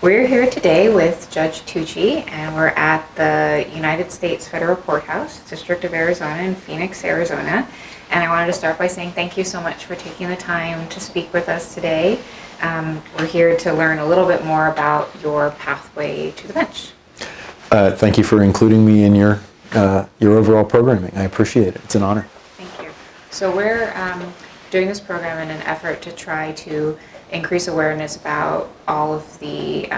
We're here today with Judge Tuchi, and we're at the United States Federal Courthouse, District of Arizona in Phoenix, Arizona. And I wanted to start by saying thank you so much for taking the time to speak with us today. We're here to learn a little bit more about your pathway to the bench. Thank you for including me in your overall programming. I appreciate it. It's an honor. Thank you. So we're doing this program in an effort to try to increase awareness about all of the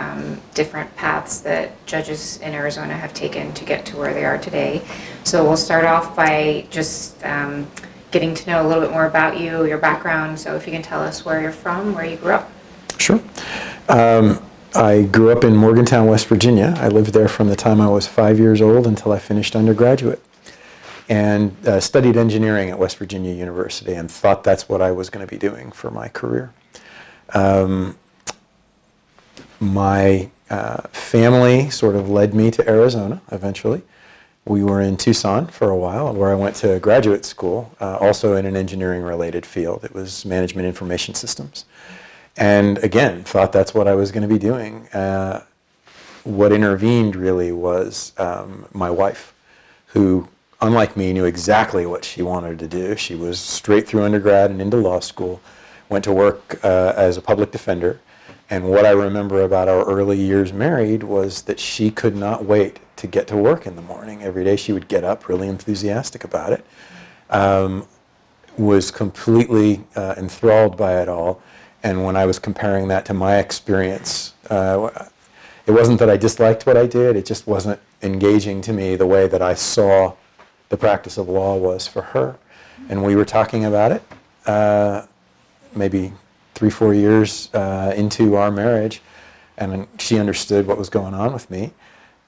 different paths that judges in Arizona have taken to get to where they are today. So we'll start off by just getting to know a little bit more about you, your background. So if you can tell us where you're from, where you grew up. Sure. I grew up in Morgantown, West Virginia. I lived there from the time I was 5 years old until I finished undergraduate, and studied engineering at West Virginia University and thought that's what I was going to be doing for my career. My family sort of led me to Arizona eventually. We were in Tucson for a while, where I went to graduate school, also in an engineering-related field. It was management information systems. And again, thought that's what I was going to be doing. What intervened really was my wife, who, unlike me, knew exactly what she wanted to do. She was straight through undergrad and into law school, went to work as a public defender. And what I remember about our early years married was that she could not wait to get to work in the morning. Every day she would get up really enthusiastic about it, was completely enthralled by it all. And when I was comparing that to my experience, it wasn't that I disliked what I did, it just wasn't engaging to me the way that I saw the practice of law was for her. And we were talking about it maybe 3-4 years into our marriage, and she understood what was going on with me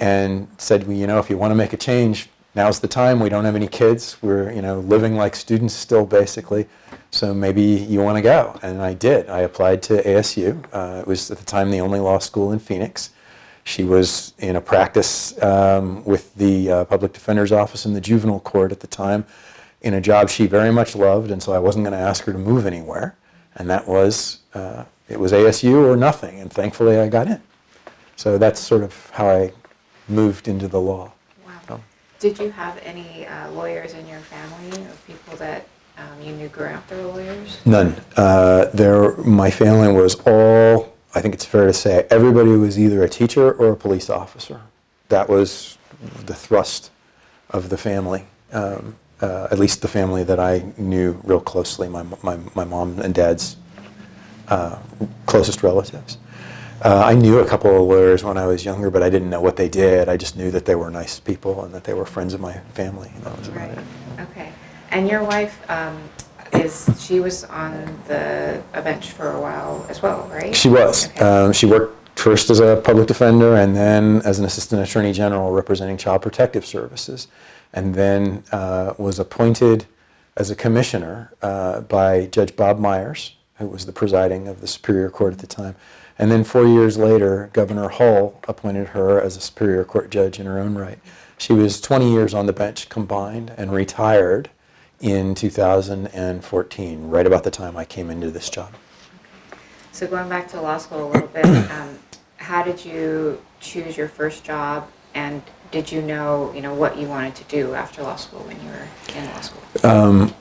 and said, well, you know, if you want to make a change, now's the time. We don't have any kids. We're, living like students still, basically. So maybe you want to go. And I did. I applied to ASU. It was at the time the only law school in Phoenix. She was in a practice with the public defender's office in the juvenile court at the time, in a job she very much loved, and so I wasn't going to ask her to move anywhere. And that was, it was ASU or nothing, and thankfully I got in. So that's sort of how I moved into the law. Wow. Did you have any lawyers in your family, or people that you knew growing up that were lawyers? None. My family was all, I think it's fair to say, everybody was either a teacher or a police officer. That was the thrust of the family. At least the family that I knew real closely, my mom and dad's closest relatives. I knew a couple of lawyers when I was younger, but I didn't know what they did. I just knew that they were nice people and that they were friends of my family. And that was about it. Okay. And your wife, she was on a bench for a while as well, right? She was. Okay. She worked first as a public defender and then as an assistant attorney general representing Child Protective Services, and then was appointed as a commissioner by Judge Bob Myers, who was the presiding of the Superior Court at the time. And then 4 years later, Governor Hull appointed her as a Superior Court judge in her own right. She was 20 years on the bench combined and retired in 2014, right about the time I came into this job. Okay. So going back to law school a little bit, how did you choose your first job, and did you know what you wanted to do after law school when you were in law school?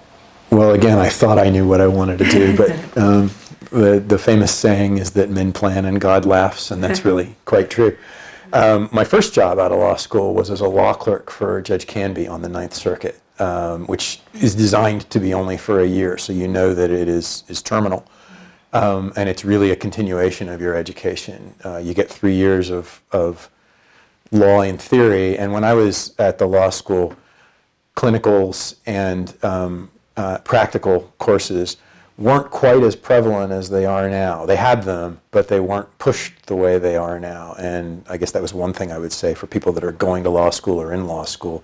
Well, again, I thought I knew what I wanted to do, but the famous saying is that men plan and God laughs, and that's really quite true. My first job out of law school was as a law clerk for Judge Canby on the Ninth Circuit, which is designed to be only for a year, so you know that it is terminal. And it's really a continuation of your education. You get 3 years of law in theory, and when I was at the law school, clinicals and practical courses weren't quite as prevalent as they are now. They had them, but they weren't pushed the way they are now. And I guess that was one thing I would say for people that are going to law school or in law school.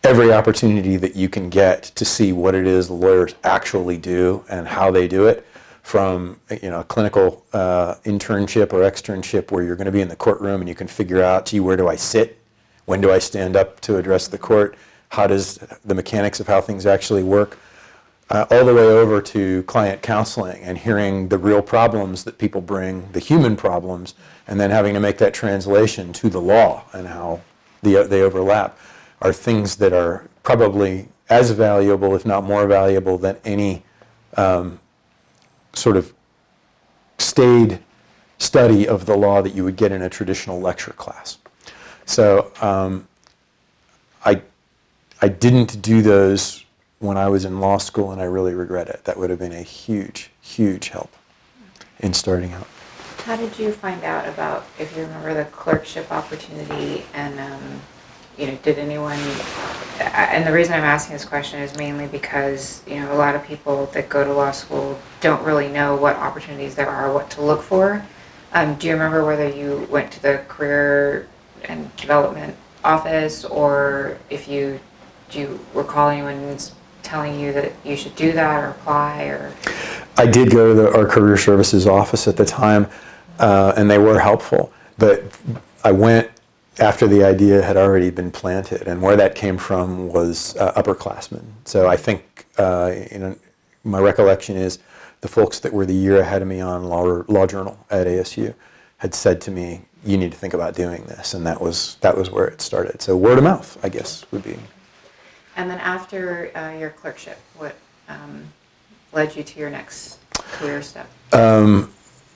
Every opportunity that you can get to see what it is the lawyers actually do and how they do it, from a clinical internship or externship where you're going to be in the courtroom and you can figure out, gee, where do I sit? When do I stand up to address the court? How does the mechanics of how things actually work? all the way over to client counseling and hearing the real problems that people bring, the human problems, and then having to make that translation to the law and how they overlap, are things that are probably as valuable, if not more valuable, than any sort of staid study of the law that you would get in a traditional lecture class. So I didn't do those when I was in law school, and I really regret it. That would have been a huge, huge help in starting out. How did you find out about, if you remember, the clerkship opportunity, and did anyone, and the reason I'm asking this question is mainly because, a lot of people that go to law school don't really know what opportunities there are, what to look for. Do you remember whether you went to the career and development office, or do you recall anyone telling you that you should do that or apply? Or I did go to our career services office at the time, and they were helpful. But I went after the idea had already been planted, and where that came from was upperclassmen. So I think, my recollection is the folks that were the year ahead of me on Law Journal at ASU had said to me, "You need to think about doing this," and that was where it started. So word of mouth, I guess, would be. And then after your clerkship, what led you to your next career step?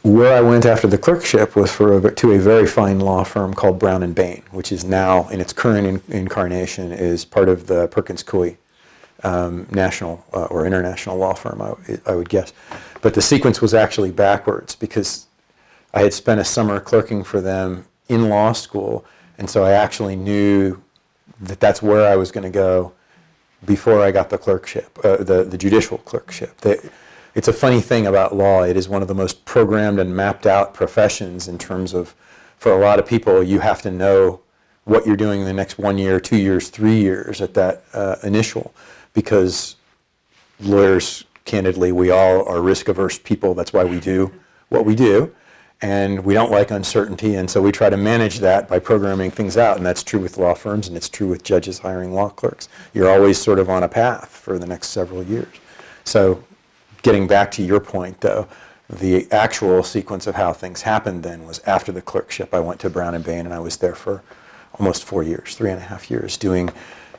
Where I went after the clerkship was to a very fine law firm called Brown and Bain, which is now, in its current incarnation, is part of the Perkins Coie national or international law firm, I would guess. But the sequence was actually backwards, because I had spent a summer clerking for them in law school, and so I actually knew that that's where I was going to go before I got the clerkship, the judicial clerkship. It's a funny thing about law. It is one of the most programmed and mapped out professions in terms of, for a lot of people, you have to know what you're doing in the next 1 year, 2 years, 3 years at that initial, because lawyers, candidly, we all are risk-averse people. That's why we do what we do, and we don't like uncertainty, and so we try to manage that by programming things out, and that's true with law firms, and it's true with judges hiring law clerks. You're always sort of on a path for the next several years. So getting back to your point, though, the actual sequence of how things happened then was after the clerkship. I went to Brown and Bain, and I was there for almost 4 years, 3.5 years, doing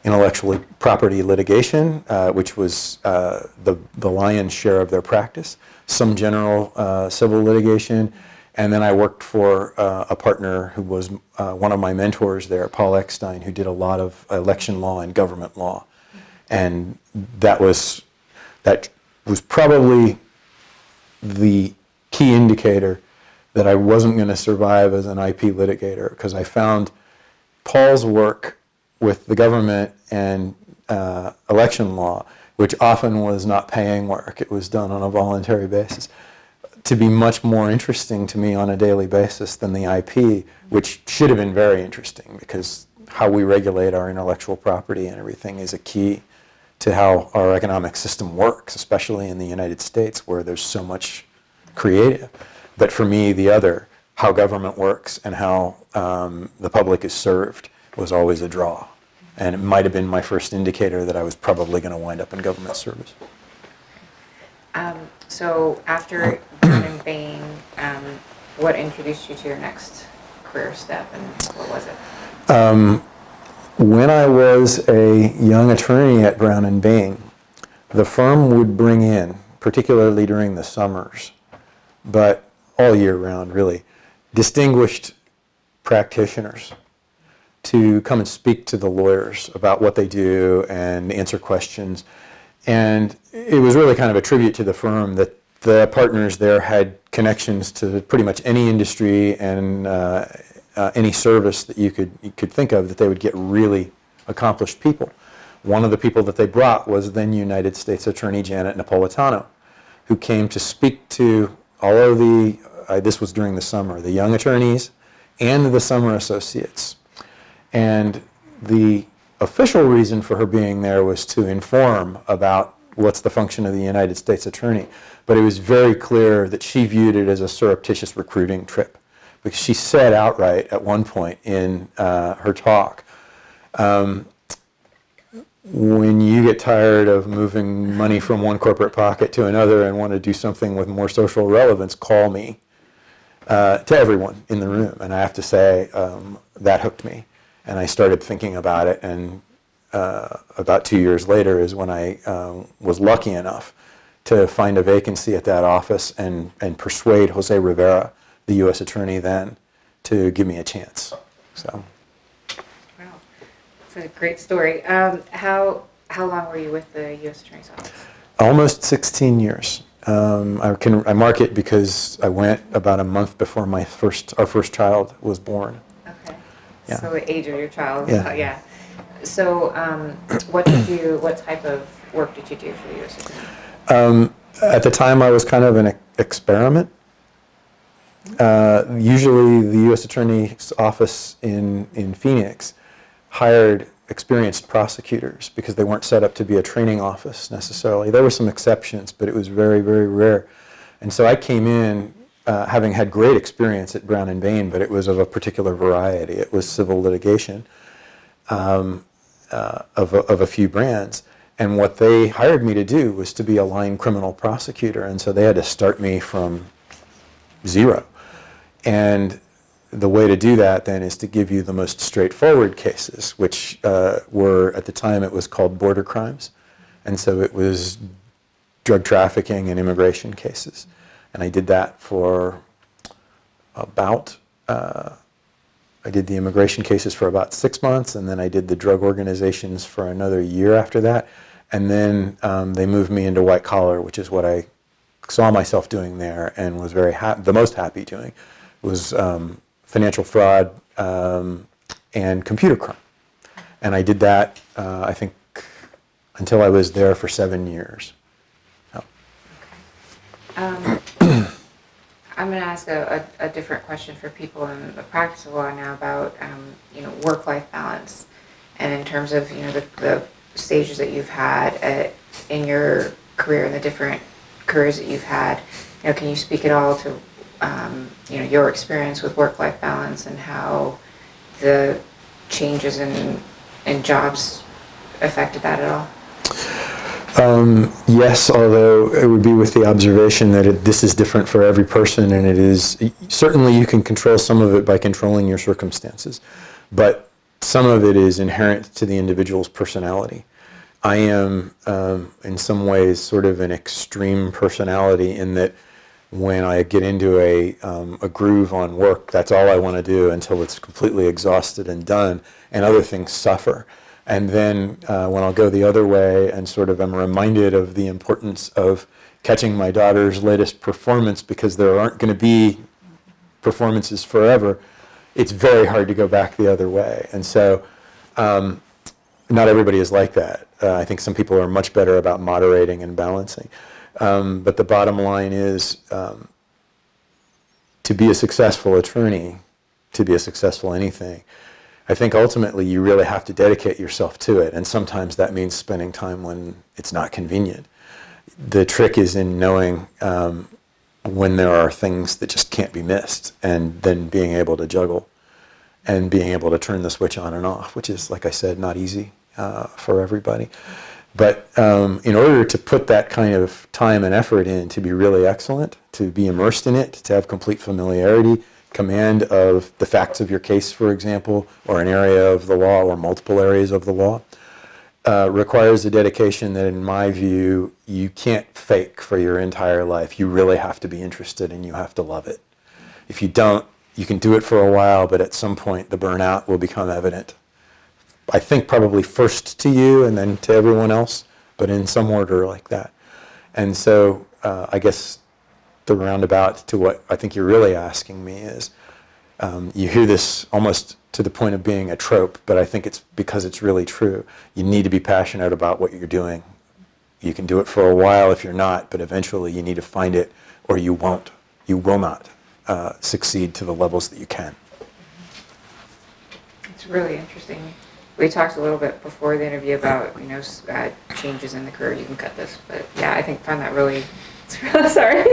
intellectual property litigation, which was the lion's share of their practice, some general civil litigation, and then I worked for a partner who was one of my mentors there, Paul Eckstein, who did a lot of election law and government law, and that was probably the key indicator that I wasn't going to survive as an IP litigator, because I found Paul's work with the government and election law, which often was not paying work, it was done on a voluntary basis, to be much more interesting to me on a daily basis than the IP, which should have been very interesting, because how we regulate our intellectual property and everything is a key to how our economic system works, especially in the United States, where there's so much creative. But for me, the other, how government works and how the public is served, was always a draw. And it might have been my first indicator that I was probably going to wind up in government service. So after Brown and Bain, what introduced you to your next career step, and what was it? When I was a young attorney at Brown and Bain, the firm would bring in, particularly during the summers, but all year round really, distinguished practitioners to come and speak to the lawyers about what they do and answer questions. And it was really kind of a tribute to the firm that the partners there had connections to pretty much any industry and any service that you could think of, that they would get really accomplished people. One of the people that they brought was then United States Attorney Janet Napolitano, who came to speak to all of the, this was during the summer, the young attorneys and the summer associates. And the official reason for her being there was to inform about what's the function of the United States Attorney. But it was very clear that she viewed it as a surreptitious recruiting trip, because she said outright at one point in her talk, when you get tired of moving money from one corporate pocket to another and want to do something with more social relevance, call me. To everyone in the room. And I have to say, that hooked me. And I started thinking about it, and about 2 years later is when I was lucky enough to find a vacancy at that office and persuade Jose Rivera, the U.S. attorney then, to give me a chance. So. Wow, it's a great story. How long were you with the U.S. Attorney's Office? Almost 16 years. I mark it because I went about a month before our first child was born. Okay. Yeah. So the age of your child. Yeah. Yeah. So, what type of work did you do for the U.S. Attorney? At the time, I was kind of an experiment. Usually, the U.S. Attorney's Office in Phoenix hired experienced prosecutors because they weren't set up to be a training office necessarily. There were some exceptions, but it was very, very rare. And so I came in having had great experience at Brown and Bain, but it was of a particular variety. It was civil litigation of a few brands. And what they hired me to do was to be a line criminal prosecutor. And so they had to start me from zero. And the way to do that then is to give you the most straightforward cases, which were, at the time, it was called border crimes. And so it was drug trafficking and immigration cases. And I did that for about, I did the immigration cases for about 6 months, and then I did the drug organizations for another year after that. And then they moved me into white collar, which is what I saw myself doing there and was the most happy doing, was financial fraud and computer crime. And I did that, I think, until I was there for 7 years. Oh. I'm going to ask a different question for people in the practice of law now about work-life balance, and in terms of the stages that you've had in your career and the different careers that you've had. Can you speak at all to your experience with work-life balance and how the changes in jobs affected that at all? Yes, although it would be with the observation that this is different for every person, and it is, certainly you can control some of it by controlling your circumstances, but some of it is inherent to the individual's personality. I am, in some ways, sort of an extreme personality in that when I get into a groove on work, that's all I want to do until it's completely exhausted and done, and other things suffer. And then when I'll go the other way and sort of am reminded of the importance of catching my daughter's latest performance, because there aren't going to be performances forever, it's very hard to go back the other way. And so not everybody is like that. I think some people are much better about moderating and balancing. But the bottom line is, to be a successful attorney, to be a successful anything, I think ultimately you really have to dedicate yourself to it. And sometimes that means spending time when it's not convenient. The trick is in knowing when there are things that just can't be missed, and then being able to juggle and being able to turn the switch on and off, which is, like I said, not easy for everybody. But in order to put that kind of time and effort in to be really excellent, to be immersed in it, to have complete familiarity, command of the facts of your case, for example, or an area of the law or multiple areas of the law, requires a dedication that, in my view, you can't fake for your entire life. You really have to be interested and you have to love it. If you don't, you can do it for a while, but at some point the burnout will become evident. I think probably first to you and then to everyone else, but in some order like that. And so I guess the roundabout to what I think you're really asking me is, you hear this almost to the point of being a trope, but I think it's because it's really true. You need to be passionate about what you're doing. You can do it for a while if you're not, but eventually you need to find it, or you will not succeed to the levels that you can. It's really interesting. We talked a little bit before the interview about changes in the career. You can cut this, but yeah, I find that really. Sorry.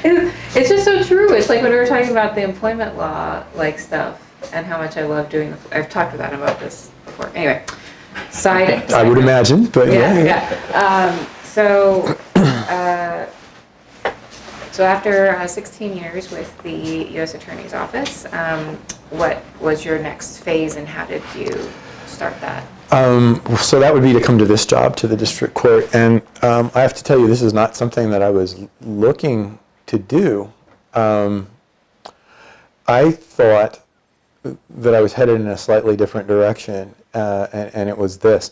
It's just so true. It's like when we were talking about the employment law stuff and how much I love doing. I've talked with Adam about this before. Anyway, side. I would imagine, but So after 16 years with the U.S. Attorney's Office, what was your next phase and how did you start that? So that would be to come to this job, to the district court. And I have to tell you, this is not something that I was looking to do. I thought that I was headed in a slightly different direction, and it was this.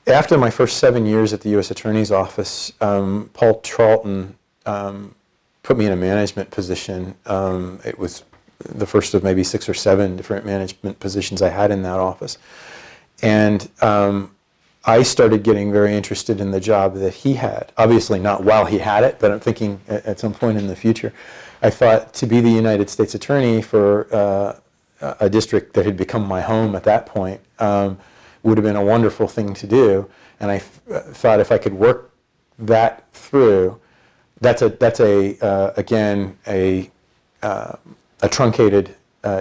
After my first 7 years at the U.S. Attorney's Office, Paul Charlton put me in a management position. It was the first of maybe 6 or 7 different management positions I had in that office. And I started getting very interested in the job that he had. Obviously not while he had it, but I'm thinking at some point in the future. I thought to be the United States Attorney for a district that had become my home at that point would have been a wonderful thing to do. And I thought if I could work that through, that's again a truncated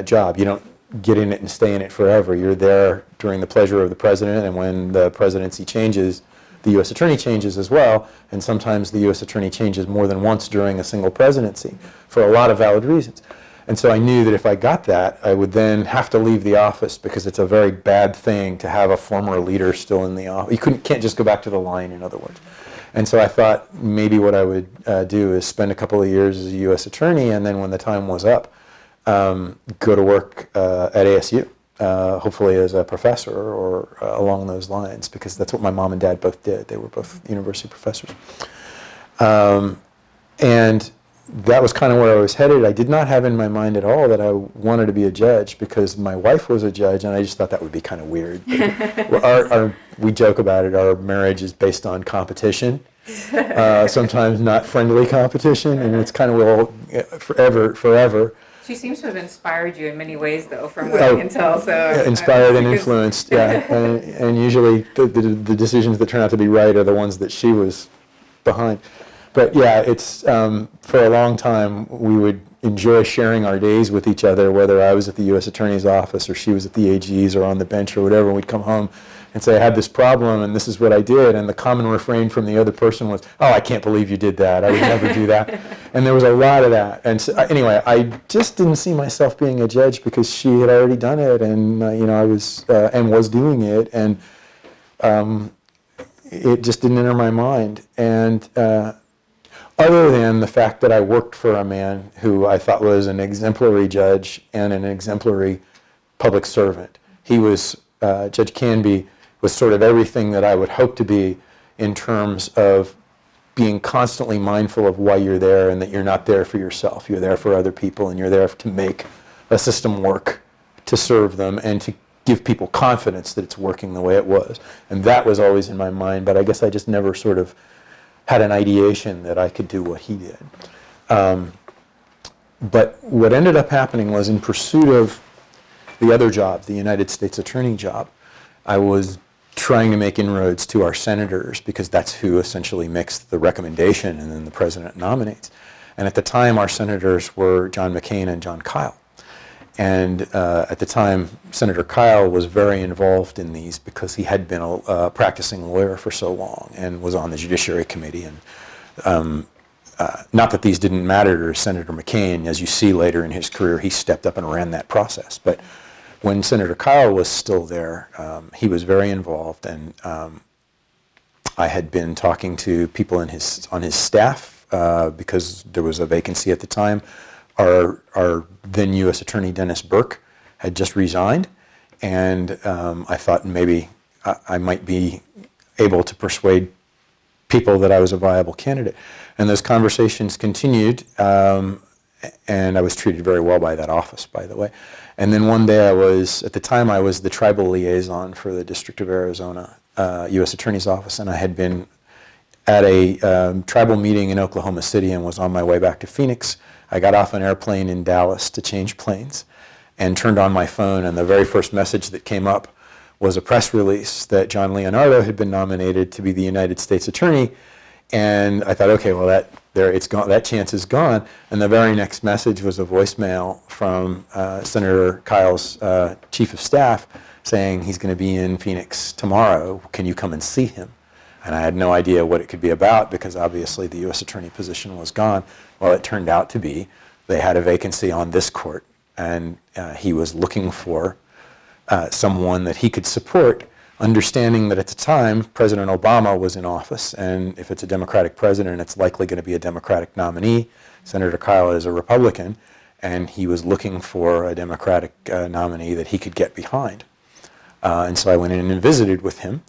job. You don't get in it and stay in it forever. You're there during the pleasure of the president, and when the presidency changes, the U.S. Attorney changes as well, and sometimes the U.S. Attorney changes more than once during a single presidency for a lot of valid reasons. And so I knew that if I got that, I would then have to leave the office because it's a very bad thing to have a former leader still in the office. You can't just go back to the line, in other words. And so I thought maybe what I would do is spend a couple of years as a U.S. Attorney, and then when the time was up, go to work at ASU, hopefully as a professor or along those lines, because that's what my mom and dad both did. They were both university professors. And that was kind of where I was headed. I did not have in my mind at all that I wanted to be a judge because my wife was a judge, and I just thought that would be kind of weird. We joke about it. Our marriage is based on competition, sometimes not friendly competition, and it's kind of forever. She seems to have inspired you in many ways, though, from what I can tell. So inspired and influenced, yeah. And usually the decisions that turn out to be right are the ones that she was behind. But yeah, it's for a long time we would enjoy sharing our days with each other, whether I was at the U.S. Attorney's Office or she was at the AG's or on the bench or whatever, and we'd come home and say, I had this problem and this is what I did, and the common refrain from the other person was, oh, I can't believe you did that. I would never do that. And there was a lot of that. And so, anyway, I just didn't see myself being a judge because she had already done it, and I was doing it, and it just didn't enter my mind. And other than the fact that I worked for a man who I thought was an exemplary judge and an exemplary public servant. He was, Judge Canby was sort of everything that I would hope to be in terms of being constantly mindful of why you're there and that you're not there for yourself. You're there for other people, and you're there to make a system work to serve them and to give people confidence that it's working the way it was. And that was always in my mind, but I guess I just never sort of had an ideation that I could do what he did. But what ended up happening was, in pursuit of the other job, the United States Attorney job, I was trying to make inroads to our senators because that's who essentially makes the recommendation and then the president nominates. And at the time, our senators were John McCain and John Kyle. And at the time, Senator Kyle was very involved in these because he had been a practicing lawyer for so long and was on the Judiciary Committee. And not that these didn't matter to Senator McCain. As you see later in his career, he stepped up and ran that process. But when Senator Kyle was still there, he was very involved. And I had been talking to people on his staff because there was a vacancy at the time. Our then U.S. Attorney Dennis Burke had just resigned, and I thought maybe I might be able to persuade people that I was a viable candidate. And those conversations continued, and I was treated very well by that office, by the way. And then one day at the time I was the tribal liaison for the District of Arizona U.S. Attorney's Office, and I had been at a tribal meeting in Oklahoma City and was on my way back to Phoenix. I got off an airplane in Dallas to change planes and turned on my phone, and the very first message that came up was a press release that John Leonardo had been nominated to be the United States Attorney. And I thought, okay, well, it's gone. That chance is gone. And the very next message was a voicemail from Senator Kyle's chief of staff saying he's going to be in Phoenix tomorrow. Can you come and see him? And I had no idea what it could be about because obviously the U.S. Attorney position was gone. Well, it turned out to be they had a vacancy on this court, and he was looking for someone that he could support, understanding that at the time President Obama was in office, and if it's a Democratic president, it's likely going to be a Democratic nominee. Senator Kyle is a Republican, and he was looking for a Democratic nominee that he could get behind. And so I went in and visited with him.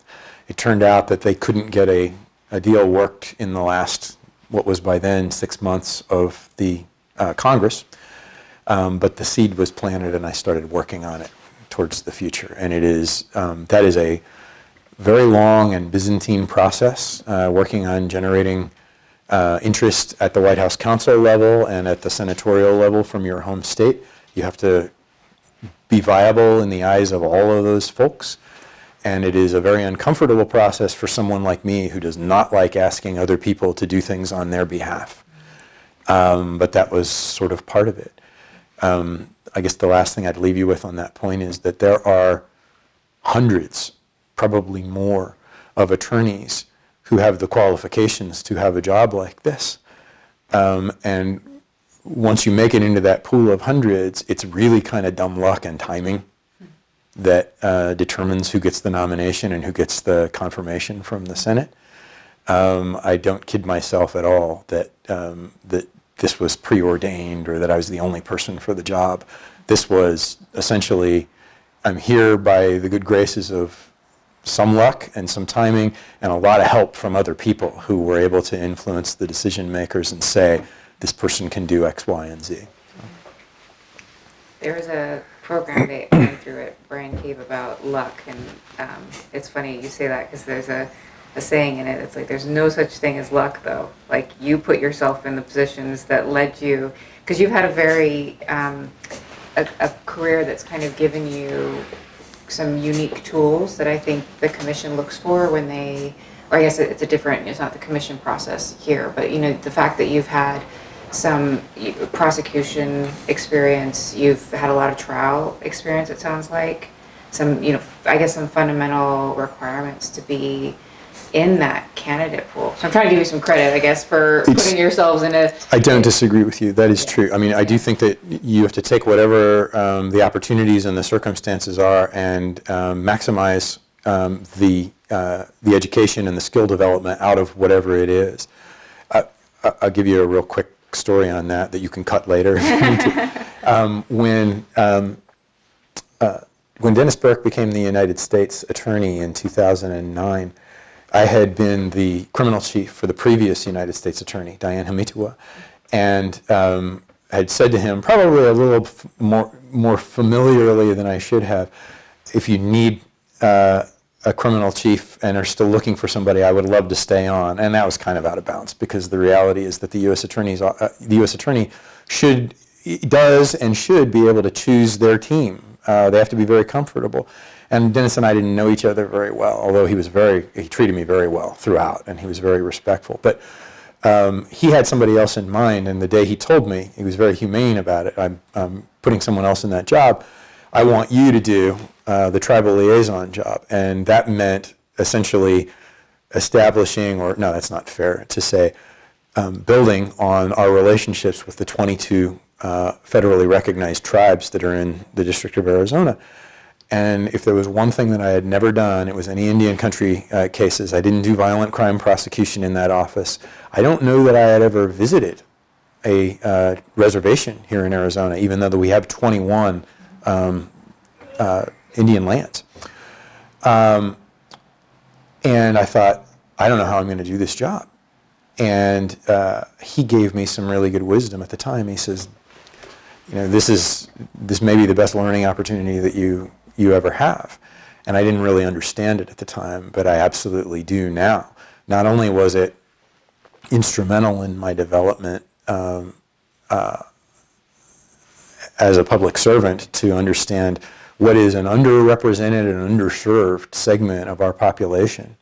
It turned out that they couldn't get a deal worked in the last, what was by then 6 months of the Congress, but the seed was planted and I started working on it towards the future. And it is, that is a very long and Byzantine process, working on generating interest at the White House counsel level and at the senatorial level from your home state. You have to be viable in the eyes of all of those folks. And it is a very uncomfortable process for someone like me who does not like asking other people to do things on their behalf. But that was sort of part of it. I guess the last thing I'd leave you with on that point is that there are hundreds, probably more, of attorneys who have the qualifications to have a job like this. And once you make it into that pool of hundreds, it's really kind of dumb luck and timing that determines who gets the nomination and who gets the confirmation from the Senate. I don't kid myself at all that that this was preordained or that I was the only person for the job. This was essentially, I'm here by the good graces of some luck and some timing and a lot of help from other people who were able to influence the decision makers and say, this person can do X, Y, and Z. There was a program they went through at Brian Cave about luck, and it's funny you say that because there's a saying in it. It's like there's no such thing as luck, though. Like you put yourself in the positions that led you, because you've had a very a career that's kind of given you some unique tools that I think the commission looks for when they, or I guess it's a different. It's not the commission process here, but you know the fact that you've had some prosecution experience, you've had a lot of trial experience, it sounds like. Some, you know, I guess some fundamental requirements to be in that candidate pool. So I'm trying to give you some credit, I guess, for putting yourselves in a... I don't disagree with you. That is true. I mean, I do think that you have to take whatever the opportunities and the circumstances are and maximize the education and the skill development out of whatever it is. I'll give you a real quick story on that you can cut later if you need to. When Dennis Burke became the United States Attorney in 2009, I had been the criminal chief for the previous United States Attorney, Diane Hamituwa, and had said to him, probably a little more familiarly than I should have, if you need a criminal chief and are still looking for somebody, I would love to stay on. And that was kind of out of bounds because the reality is that the U.S. Attorney does and should be able to choose their team. They have to be very comfortable. And Dennis and I didn't know each other very well, although he treated me very well throughout, and he was very respectful. But he had somebody else in mind, and the day he told me, he was very humane about it. I'm putting someone else in that job. I want you to do the tribal liaison job. And that meant essentially establishing, or no, that's not fair to say, building on our relationships with the 22 federally recognized tribes that are in the District of Arizona. And if there was one thing that I had never done, it was any Indian country cases. I didn't do violent crime prosecution in that office. I don't know that I had ever visited a reservation here in Arizona, even though we have 21 Indian lands. And I thought, I don't know how I'm going to do this job. And he gave me some really good wisdom at the time. He says, you know, this may be the best learning opportunity that you ever have. And I didn't really understand it at the time, but I absolutely do now. Not only was it instrumental in my development as a public servant to understand what is an underrepresented and underserved segment of our population,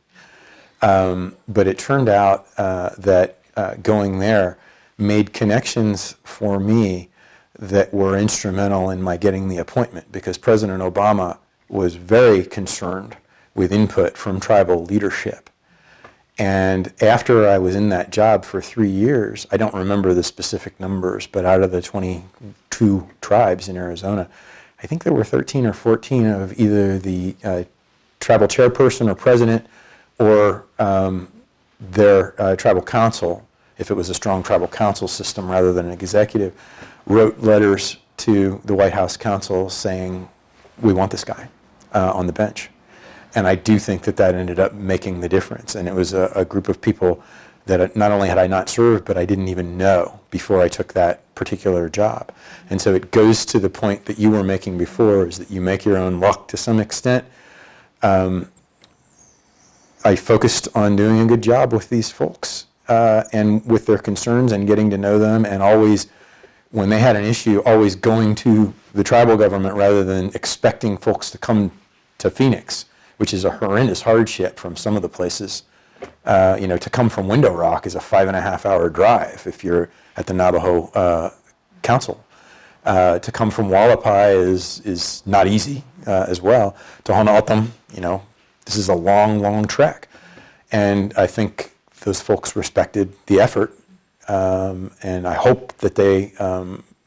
but it turned out that going there made connections for me that were instrumental in my getting the appointment, because President Obama was very concerned with input from tribal leadership. And after I was in that job for 3 years, I don't remember the specific numbers, but out of the 22 tribes in Arizona, I think there were 13 or 14 of either the tribal chairperson or president or their tribal council, if it was a strong tribal council system rather than an executive, wrote letters to the White House counsel saying, we want this guy on the bench. And I do think that that ended up making the difference. And it was a group of people that not only had I not served, but I didn't even know before I took that particular job. And so it goes to the point that you were making before, is that you make your own luck to some extent. I focused on doing a good job with these folks and with their concerns and getting to know them, and always, when they had an issue, always going to the tribal government rather than expecting folks to come to Phoenix, which is a horrendous hardship from some of the places. To come from Window Rock is a 5.5-hour drive if you're at the Navajo Council. To come from Wallapai is not easy as well. To Honolulu, this is a long, long trek. And I think those folks respected the effort, and I hope that they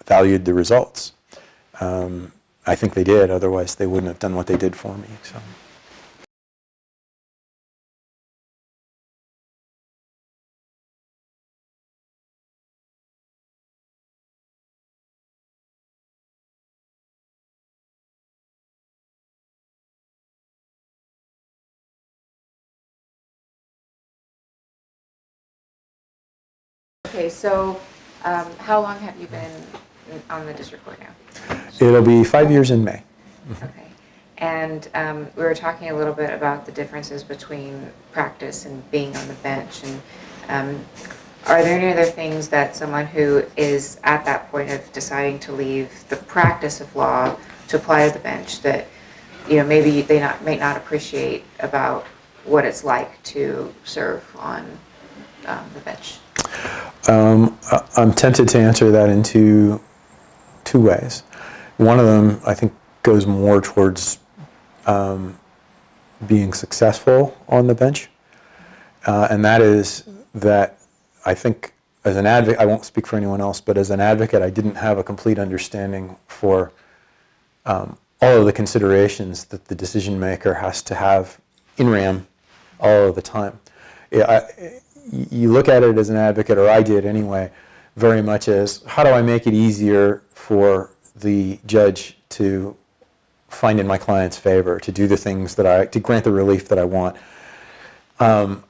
valued the results. I think they did, otherwise they wouldn't have done what they did for me. So. Okay, so how long have you been on the district court now? It'll be 5 years in May. Okay. And we were talking a little bit about the differences between practice and being on the bench. And are there any other things that someone who is at that point of deciding to leave the practice of law to apply to the bench that maybe they may not appreciate about what it's like to serve on the bench? I'm tempted to answer that in two ways. One of them, I think, goes more towards being successful on the bench, and that is that I think as an advocate, I won't speak for anyone else, but as an advocate, I didn't have a complete understanding for all of the considerations that the decision maker has to have in RAM all of the time. You look at it as an advocate, or I did anyway, very much as, how do I make it easier for the judge to find in my client's favor, to do the things to grant the relief that I want. And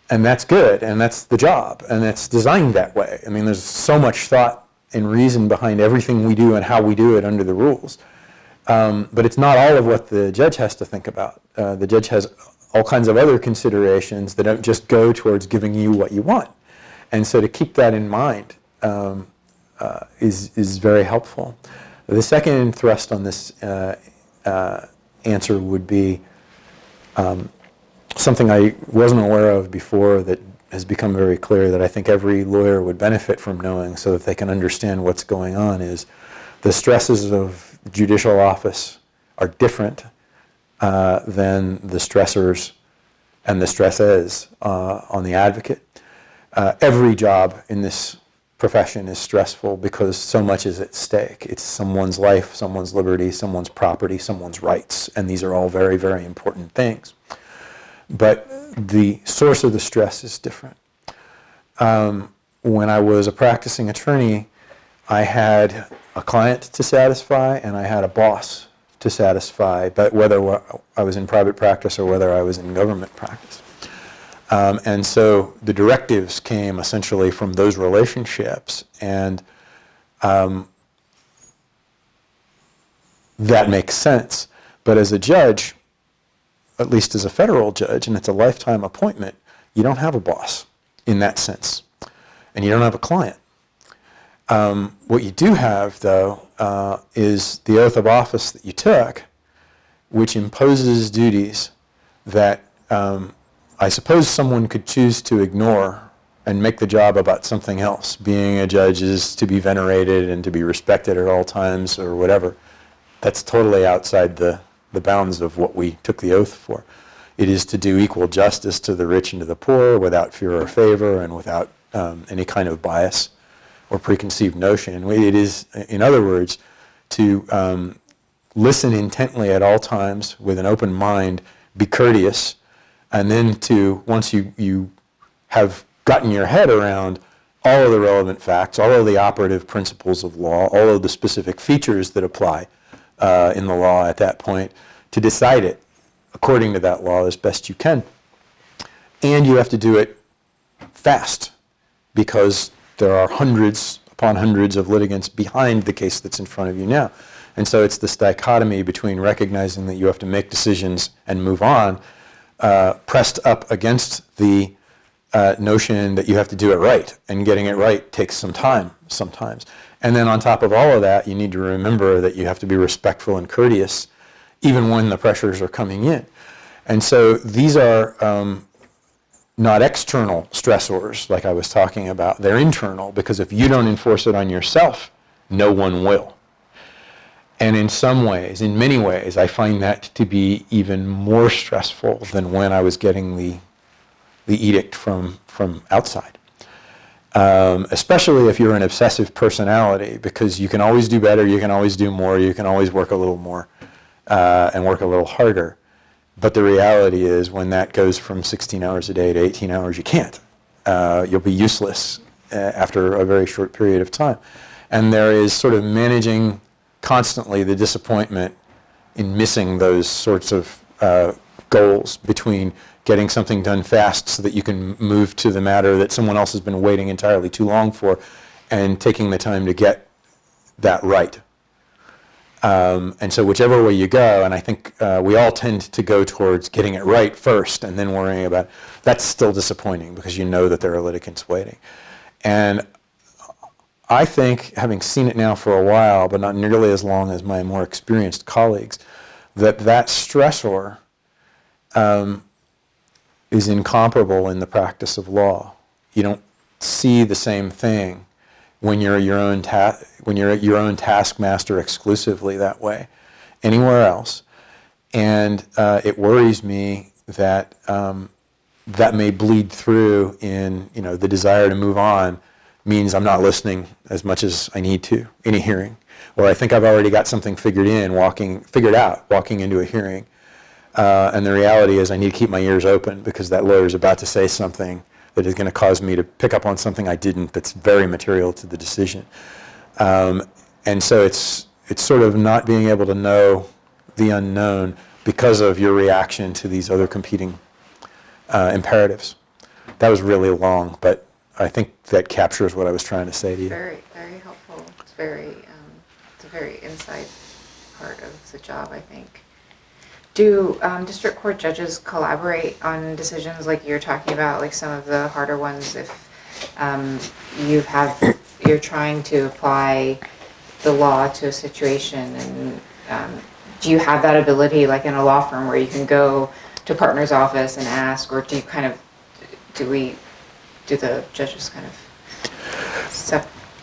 that's good, and that's the job, and it's designed that way. I mean, there's so much thought and reason behind everything we do and how we do it under the rules. But it's not all of what the judge has to think about. The judge has all kinds of other considerations that don't just go towards giving you what you want. And so to keep that in mind is very helpful. The second thrust on this answer would be something I wasn't aware of before that has become very clear that I think every lawyer would benefit from knowing so that they can understand what's going on, is the stresses of judicial office are different than the stressors and the stresses on the advocate. Every job in this profession is stressful because so much is at stake. It's someone's life, someone's liberty, someone's property, someone's rights, and these are all very, very important things. But the source of the stress is different. When I was a practicing attorney, I had a client to satisfy and I had a boss to satisfy, but whether I was in private practice or whether I was in government practice. And so the directives came essentially from those relationships, and that makes sense. But as a judge, at least as a federal judge, and it's a lifetime appointment, you don't have a boss in that sense, and you don't have a client. What you do have, though, is the oath of office that you took, which imposes duties that I suppose someone could choose to ignore and make the job about something else. Being a judge is to be venerated and to be respected at all times or whatever. That's totally outside the the bounds of what we took the oath for. It is to do equal justice to the rich and to the poor without fear or favor and without any kind of bias or preconceived notion. It is, in other words, to listen intently at all times with an open mind, be courteous, and then to, once you have gotten your head around all of the relevant facts, all of the operative principles of law, all of the specific features that apply in the law at that point, to decide it according to that law as best you can. And you have to do it fast, because there are hundreds upon hundreds of litigants behind the case that's in front of you now. And so it's this dichotomy between recognizing that you have to make decisions and move on, pressed up against the notion that you have to do it right, and getting it right takes some time sometimes. And then on top of all of that, you need to remember that you have to be respectful and courteous even when the pressures are coming in. And so these are not external stressors like I was talking about. They're internal, because if you don't enforce it on yourself, no one will. And in some ways, in many ways, I find that to be even more stressful than when I was getting the edict from outside. Especially if you're an obsessive personality, because you can always do better, you can always do more, you can always work a little more and work a little harder. But the reality is, when that goes from 16 hours a day to 18 hours, you can't. You'll be useless after a very short period of time. And there is sort of managing constantly the disappointment in missing those sorts of goals, between getting something done fast so that you can move to the matter that someone else has been waiting entirely too long for, and taking the time to get that right. And so whichever way you go, and I think we all tend to go towards getting it right first and then worrying about it, that's still disappointing, because you know that there are litigants waiting. And I think, having seen it now for a while, but not nearly as long as my more experienced colleagues, that stressor is incomparable in the practice of law. You don't see the same thing when you're your own taskmaster exclusively that way anywhere else. And it worries me that that may bleed through in, the desire to move on means I'm not listening as much as I need to in a hearing, or I think I've already got something figured out walking into a hearing. And the reality is I need to keep my ears open, because that lawyer's about to say something that is going to cause me to pick up on something I didn't, that's very material to the decision. And so it's sort of not being able to know the unknown because of your reaction to these other competing imperatives. That was really long, but I think that captures what I was trying to say to you. Very, very helpful. It's a very inside part of the job, I think. Do district court judges collaborate on decisions like you're talking about, like some of the harder ones, if you're trying to apply the law to a situation, and do you have that ability, like in a law firm, where you can go to partner's office and ask, or do the judges kind of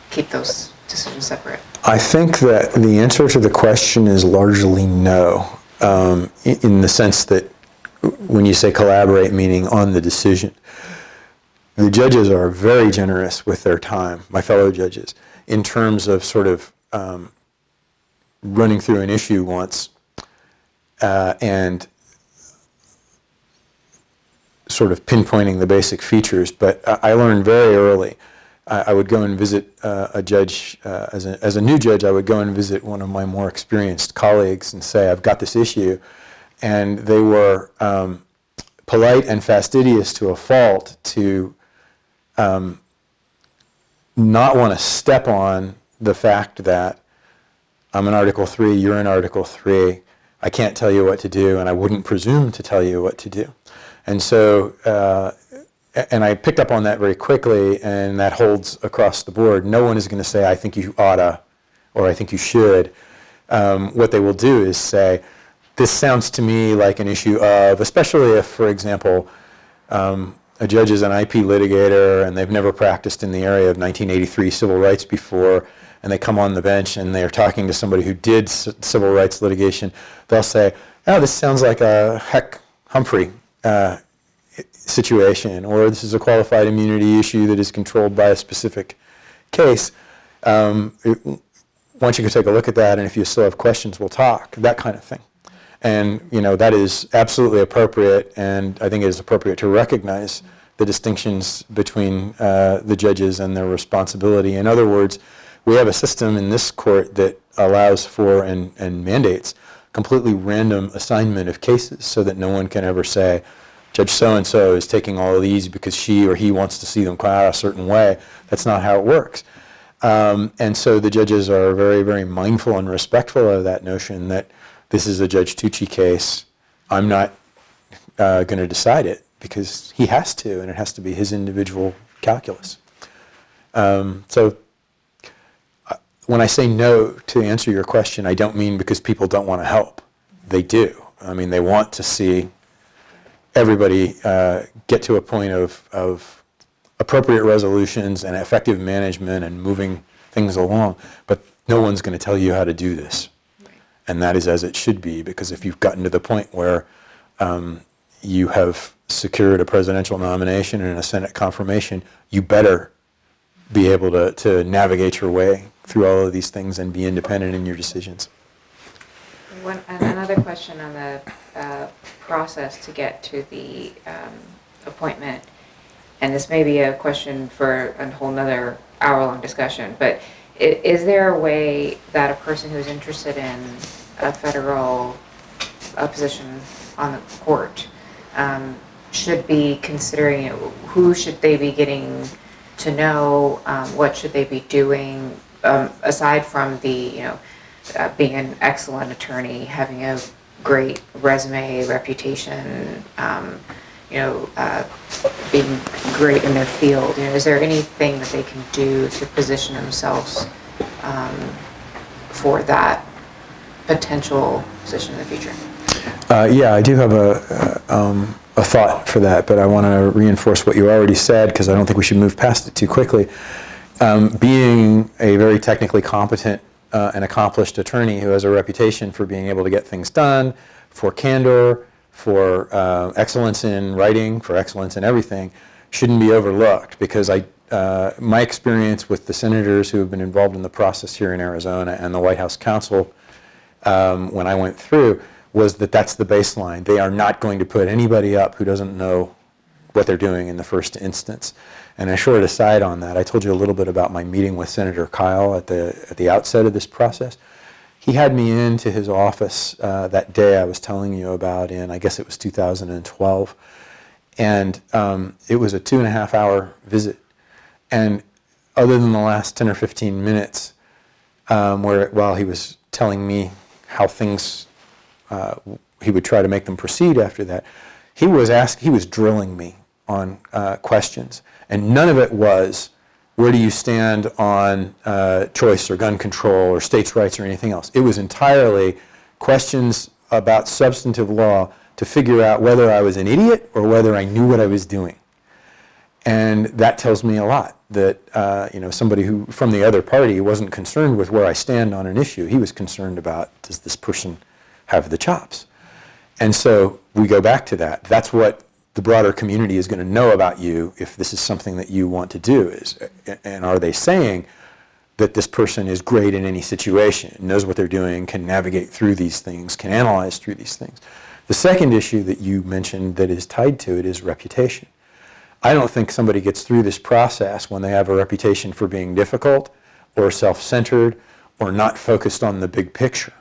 keep those decisions separate? I think that the answer to the question is largely no. In the sense that when you say collaborate, meaning on the decision, the judges are very generous with their time, my fellow judges, in terms of sort of running through an issue once and sort of pinpointing the basic features. But I learned very early. I would go and visit a judge, as a new judge, I would go and visit one of my more experienced colleagues and say, I've got this issue. And they were polite and fastidious to a fault to not want to step on the fact that I'm in Article 3, you're in Article 3, I can't tell you what to do, and I wouldn't presume to tell you what to do. And so, and I picked up on that very quickly, and that holds across the board. No one is going to say, I think you oughta, or I think you should. What they will do is say, this sounds to me like an issue of, especially if, for example, a judge is an IP litigator and they've never practiced in the area of 1983 civil rights before, and they come on the bench and they're talking to somebody who did civil rights litigation, they'll say, oh, this sounds like a Heck Humphrey situation, or this is a qualified immunity issue that is controlled by a specific case. Once you can take a look at that, and if you still have questions, we'll talk, that kind of thing. And, that is absolutely appropriate, and I think it is appropriate to recognize the distinctions between the judges and their responsibility. In other words, we have a system in this court that allows for and mandates completely random assignment of cases so that no one can ever say, Judge so-and-so is taking all of these because she or he wants to see them come out a certain way. That's not how it works. And so the judges are very, very mindful and respectful of that notion that this is a Judge Tuchi case. I'm not going to decide it because he has to, and it has to be his individual calculus. So when I say no to answer your question, I don't mean because people don't want to help. They do. I mean, they want to see everybody get to a point of appropriate resolutions and effective management and moving things along, but no one's going to tell you how to do this. Right. And that is as it should be, because if you've gotten to the point where you have secured a presidential nomination and a Senate confirmation, you better be able to navigate your way through all of these things and be independent in your decisions. Another question on the process to get to the appointment, and this may be a question for a whole nother hour-long discussion, but is there a way that a person who's interested in a federal position on the court should be considering it? Who should they be getting to know? What should they be doing aside from the, being an excellent attorney, having a great resume, reputation, being great in their field? Is there anything that they can do to position themselves for that potential position in the future? Yeah, I do have a thought for that, but I want to reinforce what you already said because I don't think we should move past it too quickly. Being a very technically competent and accomplished attorney who has a reputation for being able to get things done, for candor, for excellence in writing, for excellence in everything, shouldn't be overlooked, because my experience with the senators who have been involved in the process here in Arizona and the White House counsel when I went through was that that's the baseline. They are not going to put anybody up who doesn't know what they're doing in the first instance. And a short aside on that, I told you a little bit about my meeting with Senator Kyle at the outset of this process. He had me into his office that day I was telling you about I guess it was 2012. And it was a 2.5-hour visit. And other than the last 10 or 15 minutes, while he was telling me how things, he would try to make them proceed after that, he was drilling me on questions. And none of it was, where do you stand on choice or gun control or states' rights or anything else? It was entirely questions about substantive law to figure out whether I was an idiot or whether I knew what I was doing. And that tells me a lot, that somebody who from the other party wasn't concerned with where I stand on an issue. He was concerned about, does this person have the chops? And so we go back to that. That's what the broader community is going to know about you if this is something that you want to do. And are they saying that this person is great in any situation, knows what they're doing, can navigate through these things, can analyze through these things? The second issue that you mentioned that is tied to it is reputation. I don't think somebody gets through this process when they have a reputation for being difficult or self-centered or not focused on the big picture.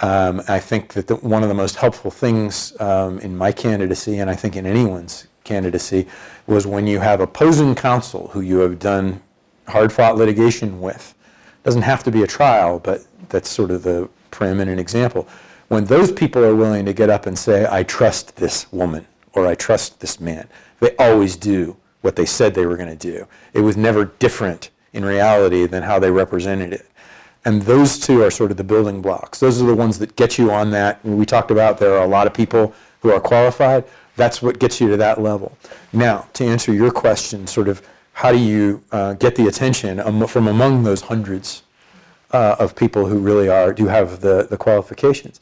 I think that one of the most helpful things in my candidacy, and I think in anyone's candidacy, was when you have opposing counsel who you have done hard-fought litigation with. It doesn't have to be a trial, but that's sort of the preeminent example. When those people are willing to get up and say, I trust this woman, or I trust this man, they always do what they said they were going to do. It was never different in reality than how they represented it. And those two are sort of the building blocks. Those are the ones that get you on that. We talked about there are a lot of people who are qualified. That's what gets you to that level. Now, to answer your question, sort of how do you get the attention from among those hundreds of people who really do have the qualifications?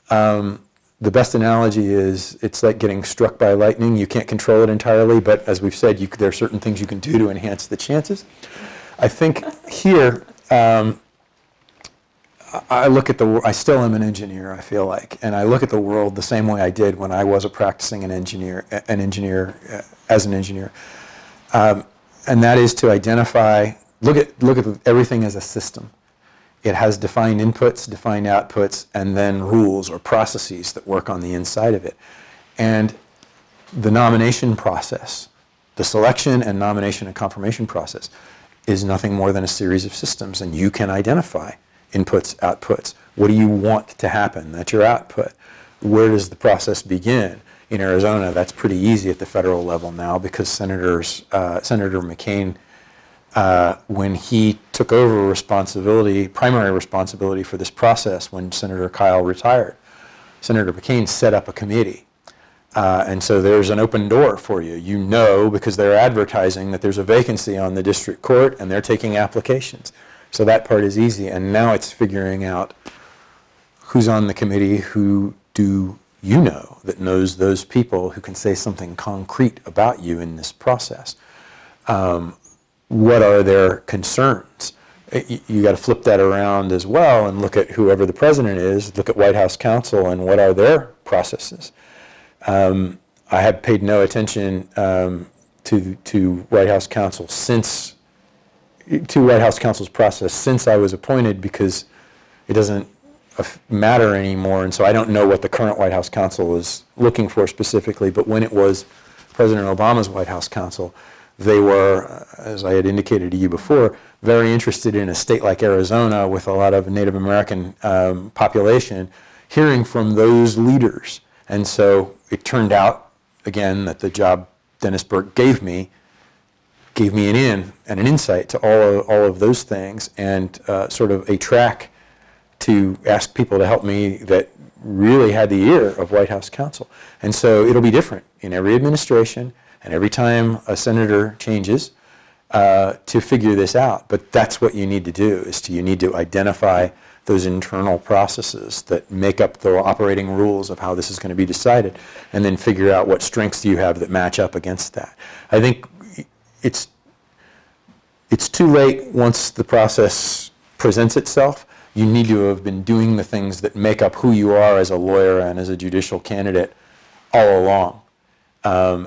The best analogy is it's like getting struck by lightning. You can't control it entirely, but as we've said, there are certain things you can do to enhance the chances. I think here, I look at I still am an engineer, I feel like, and I look at the world the same way I did when I was practicing as an engineer, and that is to identify, look at everything as a system. It has defined inputs, defined outputs, and then rules or processes that work on the inside of it. And the nomination process, the selection and nomination and confirmation process, is nothing more than a series of systems, and you can identify inputs, outputs. What do you want to happen? That's your output. Where does the process begin? In Arizona, that's pretty easy at the federal level now because Senator McCain, when he took over primary responsibility for this process when Senator Kyle retired, Senator McCain set up a committee. And so there's an open door for you. You know, because they're advertising that there's a vacancy on the district court and they're taking applications. So that part is easy. And now it's figuring out who's on the committee, who do you know that knows those people who can say something concrete about you in this process. What are their concerns? You got to flip that around as well and look at whoever the president is, look at White House counsel and what are their processes. I have paid no attention to White House counsel to White House counsel's process since I was appointed because it doesn't matter anymore, and so I don't know what the current White House counsel is looking for specifically, but when it was President Obama's White House counsel, they were, as I had indicated to you before, very interested in a state like Arizona with a lot of Native American population, hearing from those leaders. And so it turned out, again, that the job Dennis Burke gave me an in and an insight to all of those things and sort of a track to ask people to help me that really had the ear of White House counsel. And so it'll be different in every administration and every time a senator changes to figure this out. But that's what you need to do, you need to identify those internal processes that make up the operating rules of how this is going to be decided, and then figure out what strengths do you have that match up against that. I think it's too late once the process presents itself. You need to have been doing the things that make up who you are as a lawyer and as a judicial candidate all along.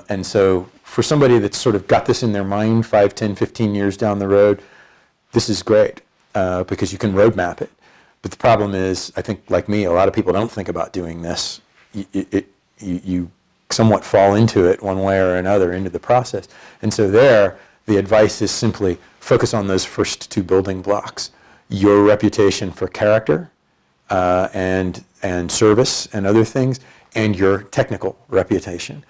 And so for somebody that's sort of got this in their mind 5, 10, 15 years down the road, this is great because you can roadmap it. But the problem is, I think, like me, a lot of people don't think about doing this. You somewhat fall into it one way or another, into the process. And so the advice is simply focus on those first two building blocks. Your reputation for character and service and other things, and your technical reputation.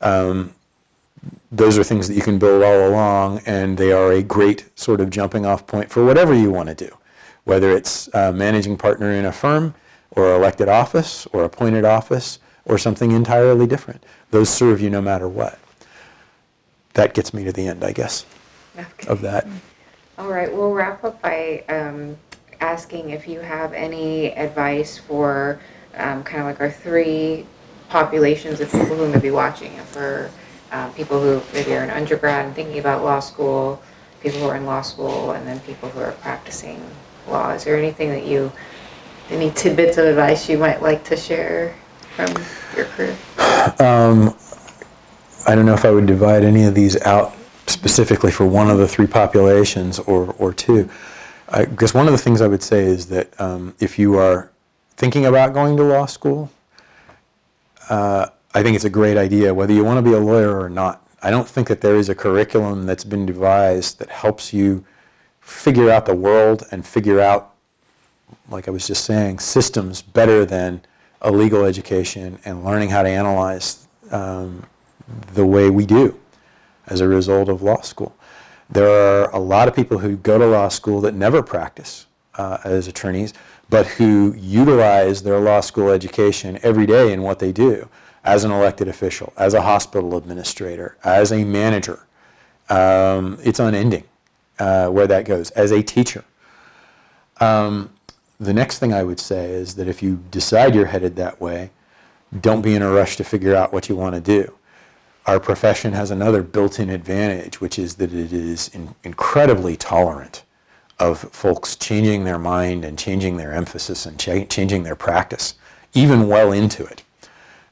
Those are things that you can build all along, and they are a great sort of jumping off point for whatever you want to do. Whether it's managing partner in a firm, or elected office, or appointed office, or something entirely different. Those serve you no matter what. That gets me to the end, I guess, of that. All right, we'll wrap up by asking if you have any advice for kind of like our three populations of people who may be watching. For people who maybe are in undergrad and thinking about law school, people who are in law school, and then people who are practicing law. Is there anything that any tidbits of advice you might like to share from your career? I don't know if I would divide any of these out specifically for one of the three populations or two. I guess one of the things I would say is that if you are thinking about going to law school, I think it's a great idea, whether you want to be a lawyer or not. I don't think that there is a curriculum that's been devised that helps you figure out the world and figure out, like I was just saying, systems better than a legal education and learning how to analyze the way we do as a result of law school. There are a lot of people who go to law school that never practice as attorneys, but who utilize their law school education every day in what they do as an elected official, as a hospital administrator, as a manager. It's unending where that goes, as a teacher. the next thing I would say is that if you decide you're headed that way, don't be in a rush to figure out what you want to do. Our profession has another built-in advantage, which is that it is incredibly tolerant of folks changing their mind and changing their emphasis and changing their practice, even well into it.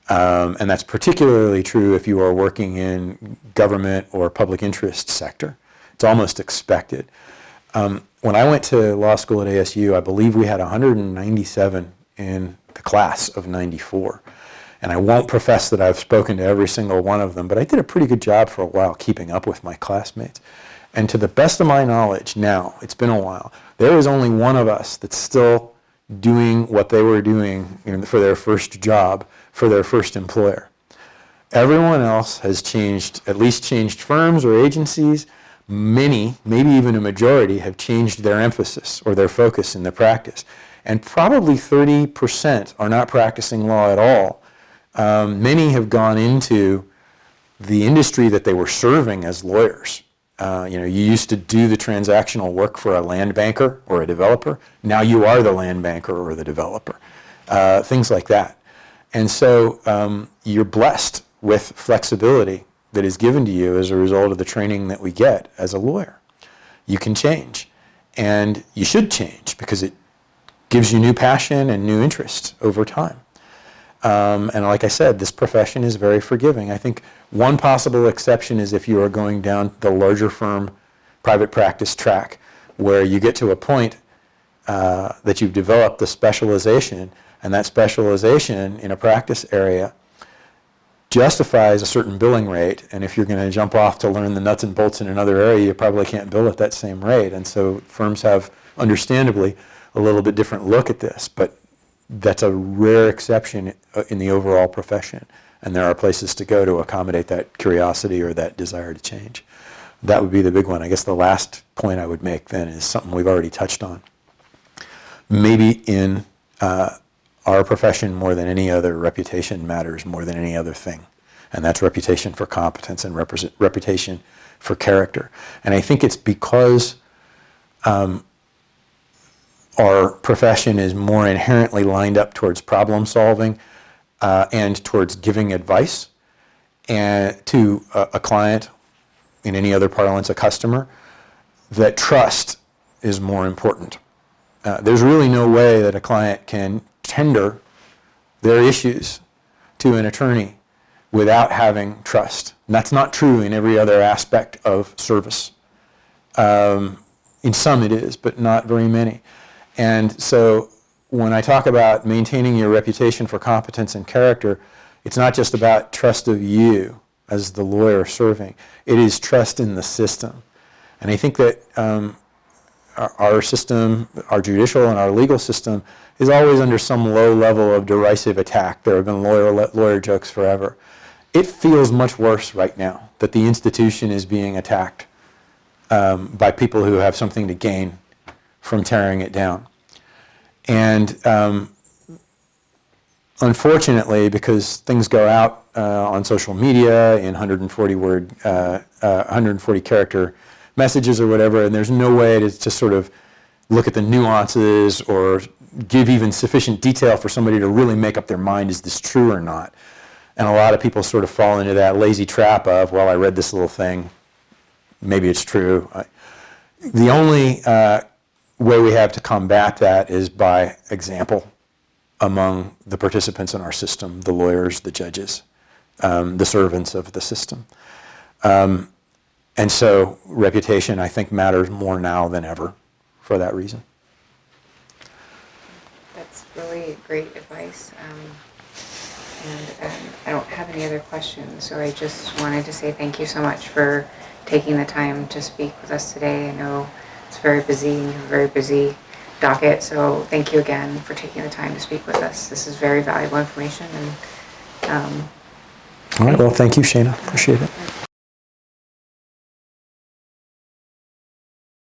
And that's particularly true if you are working in government or public interest sector. It's almost expected. When I went to law school at ASU, I believe we had 197 in the class of 94. And I won't profess that I've spoken to every single one of them, but I did a pretty good job for a while keeping up with my classmates. And to the best of my knowledge now, it's been a while, there is only one of us that's still doing what they were doing for their first job, for their first employer. Everyone else has changed, at least changed firms or agencies. Many, maybe even a majority, have changed their emphasis or their focus in the practice. And probably 30% are not practicing law at all. Many have gone into the industry that they were serving as lawyers. You used to do the transactional work for a land banker or a developer. Now you are the land banker or the developer. Things like that. And so you're blessed with flexibility that is given to you as a result of the training that we get as a lawyer. You can change, and you should change because it gives you new passion and new interest over time. And like I said, this profession is very forgiving. I think one possible exception is if you are going down the larger firm private practice track, where you get to a point that you've developed the specialization, and that specialization in a practice area justifies a certain billing rate, and if you're going to jump off to learn the nuts and bolts in another area, you probably can't bill at that same rate. And so firms have, understandably, a little bit different look at this, but that's a rare exception in the overall profession, and there are places to go to accommodate that curiosity or that desire to change. That would be the big one. I guess the last point I would make then is something we've already touched on. Maybe in our profession, more than any other, reputation matters more than any other thing. And that's reputation for competence and reputation for character. And I think it's because our profession is more inherently lined up towards problem solving and towards giving advice and to a client, in any other parlance, a customer, that trust is more important. There's really no way that a client can tender their issues to an attorney without having trust. And that's not true in every other aspect of service. In some it is, but not very many. And so when I talk about maintaining your reputation for competence and character, it's not just about trust of you as the lawyer serving. It is trust in the system. And I think that our system, our judicial and our legal system, is always under some low level of derisive attack. There have been lawyer jokes forever. It feels much worse right now that the institution is being attacked by people who have something to gain from tearing it down. And unfortunately, because things go out on social media in 140 character messages or whatever, and there's no way to sort of look at the nuances or give even sufficient detail for somebody to really make up their mind, is this true or not? And a lot of people sort of fall into that lazy trap of, well, I read this little thing, maybe it's true. The only way we have to combat that is by example among the participants in our system, the lawyers, the judges, the servants of the system. And so reputation, I think, matters more now than ever for that reason. That's really great advice. And I don't have any other questions, so I just wanted to say thank you so much for taking the time to speak with us today. I know it's very busy and you have a very busy docket, so thank you again for taking the time to speak with us. This is very valuable information. And all right, well, thank you, Shana. Appreciate it.